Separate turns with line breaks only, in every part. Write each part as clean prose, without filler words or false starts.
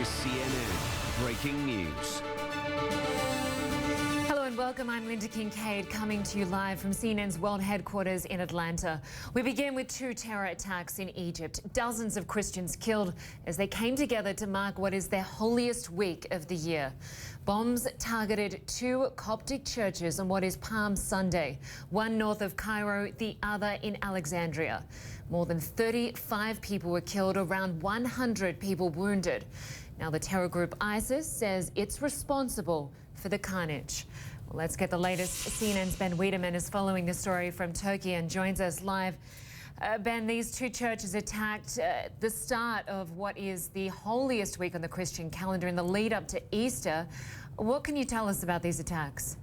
is CNN Breaking News.
Hello and welcome. I'm Lynda Kinkade coming to you live from CNN's world headquarters in Atlanta. We begin with 2 terror attacks in Egypt. Dozens of Christians killed as they came together to mark what is their holiest week of the year. Bombs targeted 2 Coptic churches on what is Palm Sunday, one north of Cairo, the other in Alexandria. More than 35 people were killed, around 100 people wounded. Now the terror group ISIS says it's responsible for the carnage. Well, let's get the latest. CNN's Ben Wedeman is following the story from Turkey and joins us live. Ben, these 2 churches attacked the start of what is the holiest week on the Christian calendar in the lead up to Easter. What can you tell us about these attacks?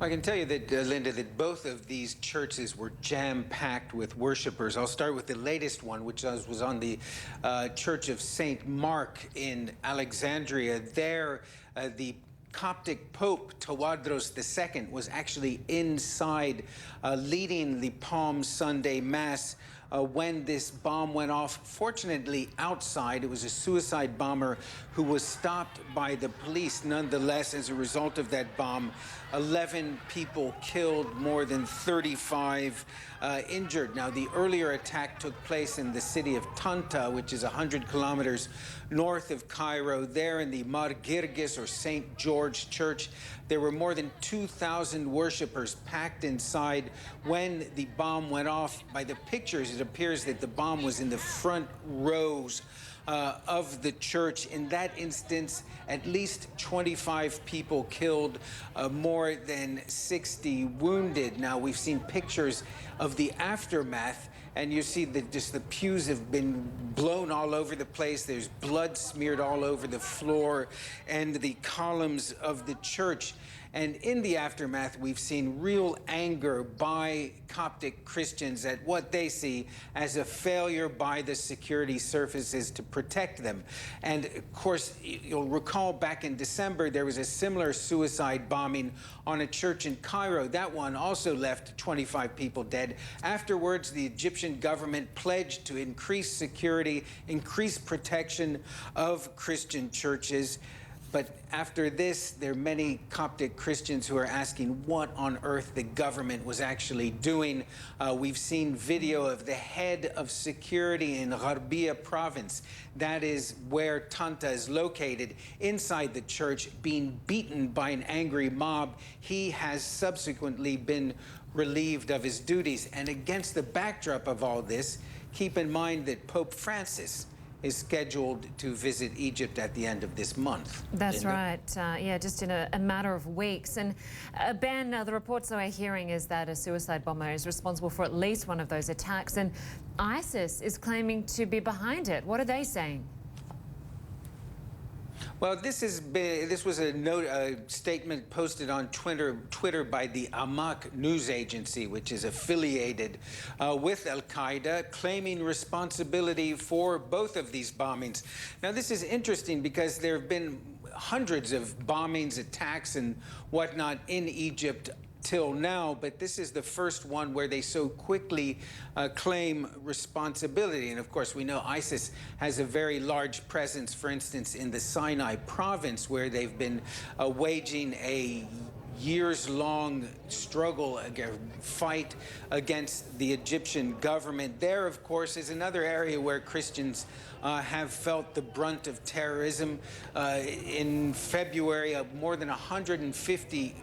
I can tell you that, Lynda, that both of these churches were jam-packed with worshipers. I'll start with the latest one, which was on the Church of St. Mark in Alexandria. There, the Coptic Pope Tawadros II was actually inside leading the Palm Sunday Mass when this bomb went off. Fortunately, outside, it was a suicide bomber who was stopped by the police. Nonetheless, as a result of that bomb, 11 people killed, more than 35 injured. Now, the earlier attack took place in the city of Tanta, which is 100 kilometers north of Cairo. There in the Mar Girgis, or St. George Church, there were more than 2,000 worshipers packed inside when the bomb went off. By the pictures, it appears that the bomb was in the front rows of the church. In that instance, at least 25 people killed, more than 60 wounded. Now, we've seen pictures of the aftermath, and you see that just the pews have been blown all over the place. There's blood smeared all over the floor and the columns of the church. And in the aftermath, we've seen real anger by Coptic Christians at what they see as a failure by the security services to protect them. And of course, you'll recall back in December, there was a similar suicide bombing on a church in Cairo. That one also left 25 people dead. Afterwards, the Egyptian government pledged to increase security, increase protection of Christian churches. But after this, there are many Coptic Christians who are asking what on earth the government was actually doing. We've seen video of the head of security in Gharbiya province. That is where Tanta is located, inside the church, being beaten by an angry mob. He has subsequently been relieved of his duties. And against the backdrop of all this, keep in mind that Pope Francis is scheduled to visit Egypt at the end of this month.
That's
Lynda?
right. Yeah, just in a matter of weeks. And Ben, the reports that we're hearing is that a suicide bomber is responsible for at least one of those attacks, and ISIS is claiming to be behind it. What are they saying?
Well, this was a statement posted on Twitter by the Amaq news agency, which is affiliated with Al-Qaeda, claiming responsibility for both of these bombings. Now, this is interesting because there have been hundreds of bombings, attacks, and whatnot in Egypt till now, but this is the first one where they so quickly claim responsibility. And of course, we know ISIS has a very large presence, for instance, in the Sinai province, where they've been waging a years-long struggle, fight against the Egyptian government. There, of course, is another area where Christians have felt the brunt of terrorism. In February, more than 150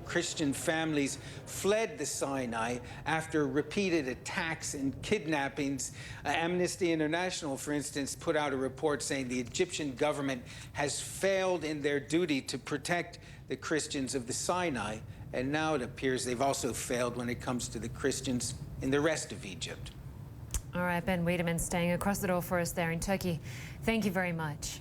Christian families fled the Sinai after repeated attacks and kidnappings. Amnesty International, for instance, put out a report saying the Egyptian government has failed in their duty to protect the Christians of the Sinai, and now it appears they've also failed when it comes to the Christians in the rest of Egypt.
All right, Ben Wedeman staying across the door for us there in Turkey. Thank you very much.